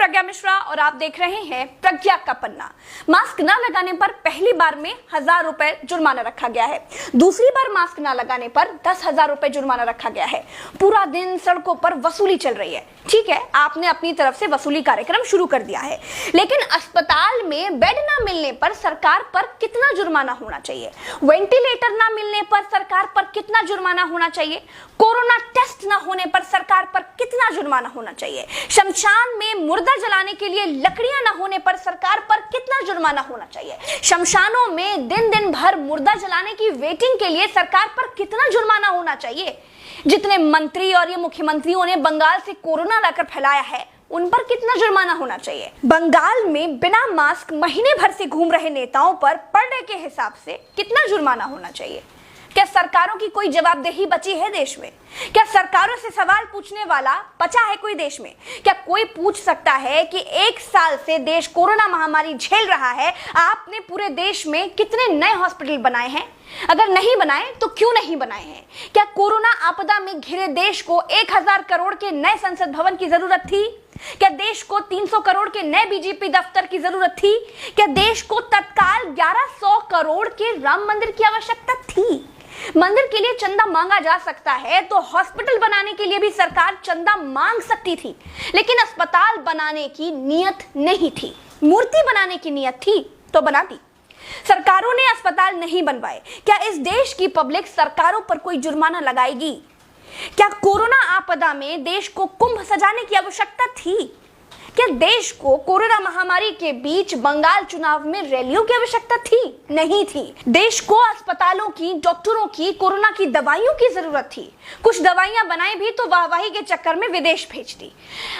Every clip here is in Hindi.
प्रज्ञा मिश्रा और आप देख रहे हैं प्रज्ञा का पन्ना। मास्क न लगाने पर पहली बार में 1000 रुपए जुर्माना रखा गया है। दूसरी बार मास्क न लगाने पर 10,000 रुपए जुर्माना रखा गया है। पूरा दिन सड़कों पर वसूली चल रही है। ठीक है, आपने अपनी तरफ से वसूली कार्यक्रम शुरू कर दिया है, लेकिन अस्पताल में बेड ना मिलने पर सरकार पर कितना जुर्माना होना चाहिए? वेंटिलेटर ना मिलने पर सरकार पर कितना जुर्माना होना चाहिए? कोरोना टेस्ट ना होने पर सरकार पर कितना जुर्माना होना चाहिए? शमशान में मुर्दा जलाने के लिए लकड़ियां ना होने पर सरकार पर कितना जुर्माना होना चाहिए? शमशानों में दिन दिन भर मुर्दा जलाने की वेटिंग के लिए सरकार पर कितना जुर्माना होना चाहिए? जितने मंत्री और ये मुख्यमंत्रियों ने बंगाल से कोरोना लाकर फैलाया है, उन पर कितना जुर्माना होना चाहिए? बंगाल में बिना मास्क महीने भर से घूम रहे नेताओं पर पर डे के हिसाब से कितना जुर्माना होना चाहिए? क्या सरकारों की कोई जवाबदेही बची है देश में? क्या सरकारों से सवाल पूछने वाला बचा है कोई देश में? क्या कोई पूछ सकता है कि 1 साल से देश कोरोना महामारी झेल रहा है, आपने पूरे देश में कितने नए हॉस्पिटल बनाए हैं? अगर नहीं बनाए तो क्यों नहीं बनाए हैं? क्या कोरोना आपदा में घिरे देश को 1000 करोड़ के नए संसद भवन की जरूरत थी? क्या देश को 300 करोड़ के नए बीजेपी दफ्तर की जरूरत थी? क्या देश को तत्काल 1100 करोड़ के राम मंदिर की आवश्यकता थी? मंदिर के लिए चंदा मांगा जा सकता है तो हॉस्पिटल बनाने के लिए भी सरकार चंदा मांग सकती थी, लेकिन अस्पताल बनाने की नियत नहीं थी। मूर्ति बनाने की नियत थी तो बना दी। सरकारों ने अस्पताल नहीं बनवाए। क्या इस देश की पब्लिक सरकारों पर कोई जुर्माना लगाएगी? क्या कोरोना आपदा में देश को कुंभ सजाने की आवश्यकता थी? क्या देश को कोरोना महामारी के बीच बंगाल चुनाव में रैलियों की आवश्यकता थी? नहीं थी। देश को अस्पतालों की, डॉक्टरों की, कोरोना की दवाइयों की जरूरत थी। कुछ दवाइयां बनाई भी तो वाहवाही के चक्कर में विदेश भेज दी।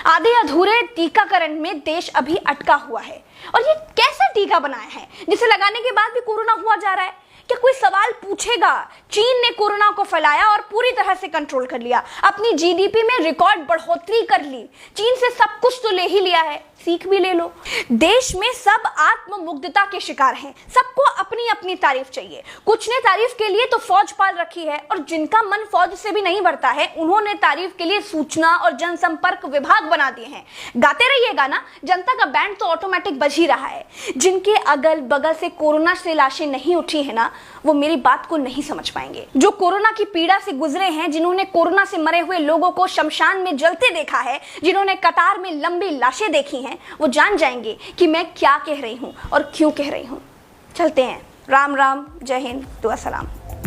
आधे अधूरे टीकाकरण में देश अभी अटका हुआ है। और ये कैसा टीका बनाया है जिसे लगाने के बाद भी कोरोना हुआ जा रहा है? क्या कोई सवाल पूछेगा? चीन ने कोरोना को फैलाया और पूरी तरह से कंट्रोल कर लिया। अपनी जीडीपी में रिकॉर्ड बढ़ोतरी कर ली। चीन से सब कुछ तो ले ही लिया है, सीख भी ले लो। देश में सब आत्ममुग्धता के शिकार हैं। सबको अपनी अपनी तारीफ चाहिए। कुछ ने तारीफ के लिए तो फौज पाल रखी है, और जिनका मन फौज से भी नहीं भरता है, उन्होंने तारीफ के लिए सूचना और जनसंपर्क विभाग बना दिए हैं। गाते रहिएगा ना, जनता का बैंड तो ऑटोमेटिक बज ही रहा है। जिनके अगल बगल से कोरोना से लाशें नहीं उठी है ना, वो मेरी बात को नहीं समझ पाएंगे। जो कोरोना की पीड़ा से गुजरे हैं, जिन्होंने कोरोना से मरे हुए लोगों को शमशान में जलते देखा है, जिन्होंने कतार में लंबी लाशें देखी हैं, वो जान जाएंगे कि मैं क्या कह रही हूं और क्यों कह रही हूं। चलते हैं। राम राम, जय हिंद, दुआ सलाम।